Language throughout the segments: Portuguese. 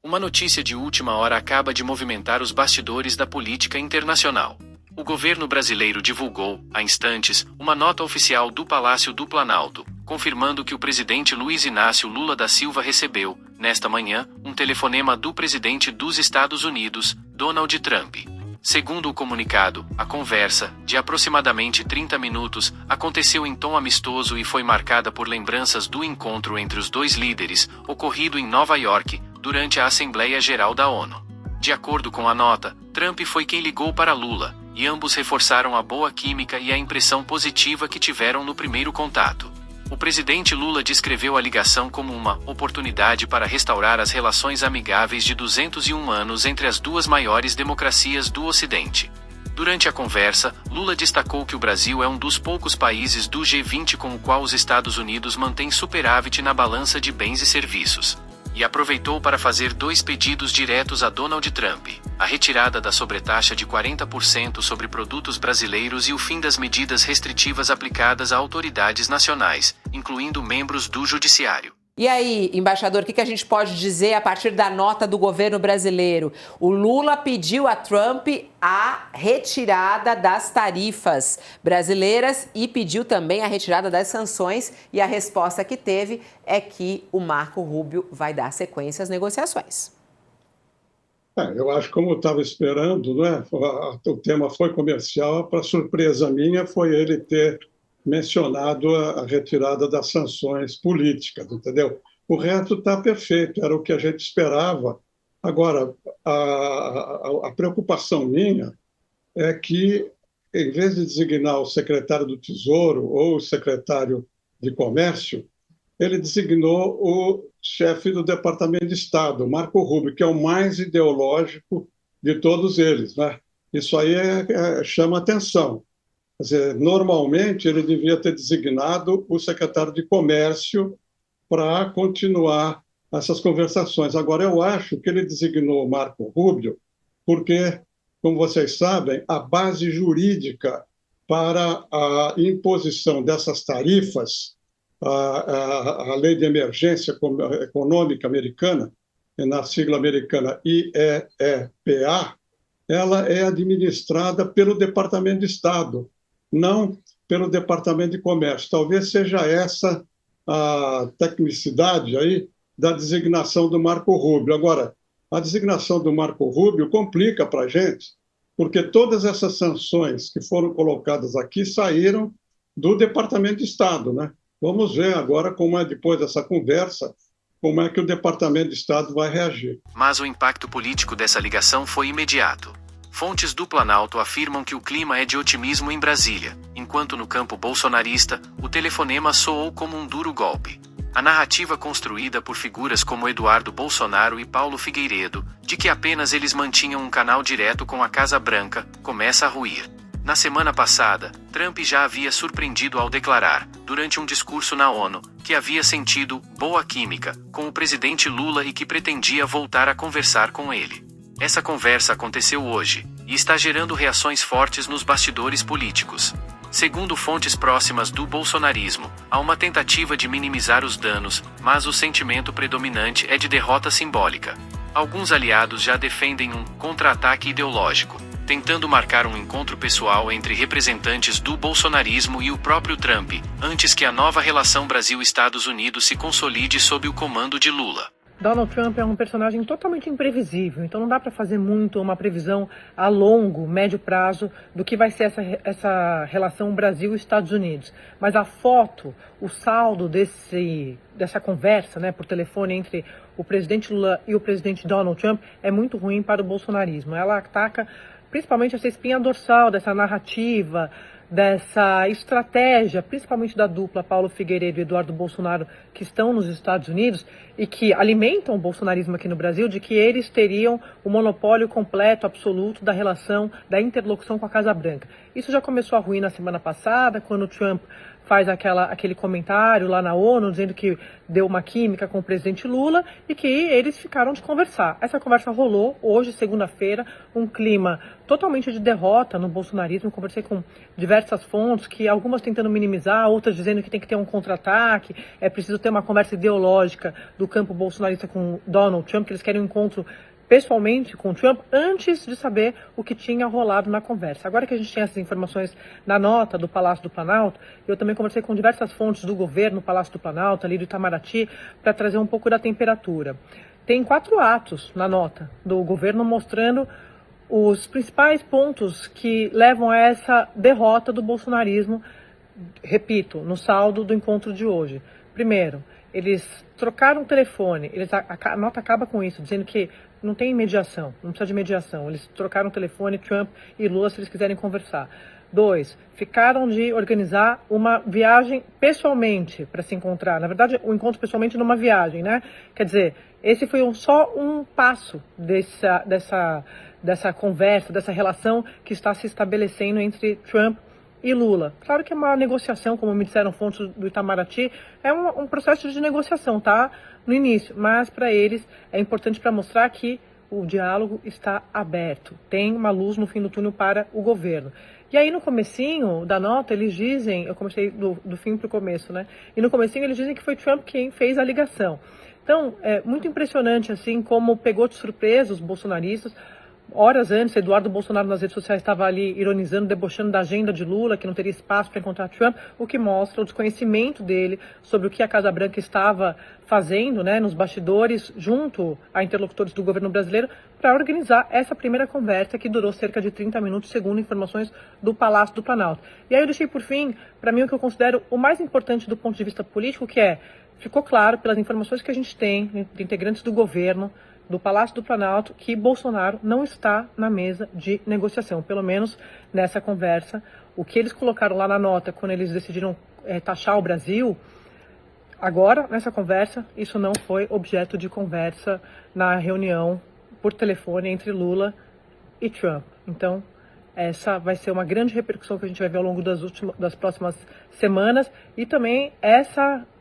Uma notícia de última hora acaba de movimentar os bastidores da política internacional. O governo brasileiro divulgou, há instantes, uma nota oficial do Palácio do Planalto, confirmando que o presidente Luiz Inácio Lula da Silva recebeu, nesta manhã, um telefonema do presidente dos Estados Unidos, Donald Trump. Segundo o comunicado, a conversa, de aproximadamente 30 minutos, aconteceu em tom amistoso e foi marcada por lembranças do encontro entre os dois líderes, ocorrido em Nova York, durante a Assembleia Geral da ONU. De acordo com a nota, Trump foi quem ligou para Lula, e ambos reforçaram a boa química e a impressão positiva que tiveram no primeiro contato. O presidente Lula descreveu a ligação como uma oportunidade para restaurar as relações amigáveis de 201 anos entre as duas maiores democracias do Ocidente. Durante a conversa, Lula destacou que o Brasil é um dos poucos países do G20 com o qual os Estados Unidos mantêm superávit na balança de bens e serviços. E aproveitou para fazer dois pedidos diretos a Donald Trump: a retirada da sobretaxa de 40% sobre produtos brasileiros e o fim das medidas restritivas aplicadas a autoridades nacionais, incluindo membros do Judiciário. E aí, embaixador, o que a gente pode dizer a partir da nota do governo brasileiro? O Lula pediu a Trump a retirada das tarifas brasileiras e pediu também a retirada das sanções, e a resposta que teve é que o Marco Rubio vai dar sequência às negociações. Eu acho que, como eu estava esperando, né, o tema foi comercial, para surpresa minha, foi ele ter mencionado a retirada das sanções políticas, entendeu? O resto está perfeito, era o que a gente esperava. Agora, a preocupação minha é que, em vez de designar o secretário do Tesouro ou o secretário de Comércio, ele designou o chefe do Departamento de Estado, Marco Rubio, que é o mais ideológico de todos eles, né? Isso aí chama atenção. Quer dizer, normalmente, ele devia ter designado o secretário de Comércio para continuar essas conversações. Agora, eu acho que ele designou o Marco Rubio porque, como vocês sabem, a base jurídica para a imposição dessas tarifas, a Lei de Emergência Econômica Americana, na sigla americana IEEPA, ela é administrada pelo Departamento de Estado, não pelo Departamento de Comércio. Talvez seja essa a tecnicidade aí da designação do Marco Rubio. Agora, a designação do Marco Rubio complica para a gente, porque todas essas sanções que foram colocadas aqui saíram do Departamento de Estado, né? Vamos ver agora como é, depois dessa conversa, como é que o Departamento de Estado vai reagir. Mas o impacto político dessa ligação foi imediato. Fontes do Planalto afirmam que o clima é de otimismo em Brasília, enquanto no campo bolsonarista, o telefonema soou como um duro golpe. A narrativa construída por figuras como Eduardo Bolsonaro e Paulo Figueiredo, de que apenas eles mantinham um canal direto com a Casa Branca, começa a ruir. Na semana passada, Trump já havia surpreendido ao declarar, durante um discurso na ONU, que havia sentido boa química com o presidente Lula e que pretendia voltar a conversar com ele. Essa conversa aconteceu hoje, e está gerando reações fortes nos bastidores políticos. Segundo fontes próximas do bolsonarismo, há uma tentativa de minimizar os danos, mas o sentimento predominante é de derrota simbólica. Alguns aliados já defendem um contra-ataque ideológico, tentando marcar um encontro pessoal entre representantes do bolsonarismo e o próprio Trump, antes que a nova relação Brasil-Estados Unidos se consolide sob o comando de Lula. Donald Trump é um personagem totalmente imprevisível, então não dá para fazer muito uma previsão a longo, médio prazo do que vai ser essa relação Brasil-Estados Unidos. Mas a foto, o saldo dessa conversa, né, por telefone entre o presidente Lula e o presidente Donald Trump é muito ruim para o bolsonarismo. Ela ataca principalmente essa espinha dorsal dessa narrativa, dessa estratégia, principalmente da dupla Paulo Figueiredo e Eduardo Bolsonaro, que estão nos Estados Unidos e que alimentam o bolsonarismo aqui no Brasil, de que eles teriam o monopólio completo, absoluto, da relação, da interlocução com a Casa Branca. Isso já começou a ruir na semana passada, quando o Trump faz aquele comentário lá na ONU, dizendo que deu uma química com o presidente Lula e que eles ficaram de conversar. Essa conversa rolou hoje, segunda-feira, um clima totalmente de derrota no bolsonarismo. Conversei com diversas fontes, que algumas tentando minimizar, outras dizendo que tem que ter um contra-ataque, é preciso ter uma conversa ideológica do campo bolsonarista com Donald Trump, que eles querem um encontro pessoalmente com o Trump antes de saber o que tinha rolado na conversa. Agora que a gente tem essas informações na nota do Palácio do Planalto, eu também conversei com diversas fontes do governo, Palácio do Planalto, ali do Itamaraty, para trazer um pouco da temperatura. Tem 4 atos na nota do governo mostrando os principais pontos que levam a essa derrota do bolsonarismo, repito, no saldo do encontro de hoje. Primeiro, eles trocaram o telefone, a nota acaba com isso, dizendo que não tem mediação, não precisa de mediação. Eles trocaram o telefone, Trump e Lula, se eles quiserem conversar. 2, ficaram de organizar uma viagem pessoalmente para se encontrar. Na verdade, o encontro pessoalmente numa viagem, né? Quer dizer, esse foi só um passo dessa conversa, dessa relação que está se estabelecendo entre Trump e Lula. Claro que é uma negociação, como me disseram fontes do Itamaraty, é um processo de negociação, tá? No início, mas para eles é importante para mostrar que o diálogo está aberto, tem uma luz no fim do túnel para o governo. E aí no comecinho da nota eles dizem, eu comecei do fim para o começo, né? E no comecinho eles dizem que foi Trump quem fez a ligação. Então, é muito impressionante assim como pegou de surpresa os bolsonaristas. Horas antes, Eduardo Bolsonaro nas redes sociais estava ali ironizando, debochando da agenda de Lula, que não teria espaço para encontrar Trump, o que mostra o desconhecimento dele sobre o que a Casa Branca estava fazendo, né, nos bastidores, junto a interlocutores do governo brasileiro, para organizar essa primeira conversa que durou cerca de 30 minutos, segundo informações do Palácio do Planalto. E aí eu deixei por fim, para mim, o que eu considero o mais importante do ponto de vista político, que ficou claro pelas informações que a gente tem de integrantes do governo, do Palácio do Planalto, que Bolsonaro não está na mesa de negociação, pelo menos nessa conversa. O que eles colocaram lá na nota, quando eles decidiram taxar o Brasil, agora, nessa conversa, isso não foi objeto de conversa na reunião por telefone entre Lula e Trump. Então, essa vai ser uma grande repercussão que a gente vai ver ao longo das próximas semanas, e também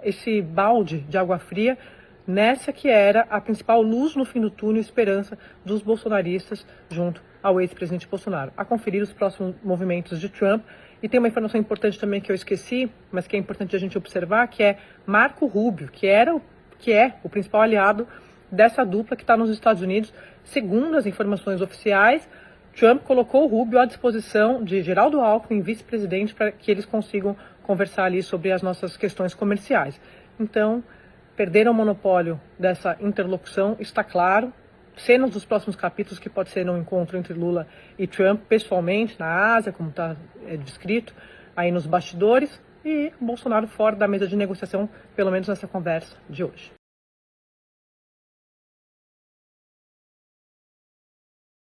esse balde de água fria nessa que era a principal luz no fim do túnel, esperança dos bolsonaristas junto ao ex-presidente Bolsonaro. A conferir os próximos movimentos de Trump. E tem uma informação importante também que eu esqueci, mas que é importante a gente observar, que é Marco Rubio, que é o principal aliado dessa dupla que está nos Estados Unidos. Segundo as informações oficiais, Trump colocou o Rubio à disposição de Geraldo Alckmin, vice-presidente, para que eles consigam conversar ali sobre as nossas questões comerciais. Então, perderam o monopólio dessa interlocução, está claro. Cenas dos próximos capítulos, que pode ser um encontro entre Lula e Trump pessoalmente, na Ásia, como está descrito, aí nos bastidores, e Bolsonaro fora da mesa de negociação, pelo menos nessa conversa de hoje.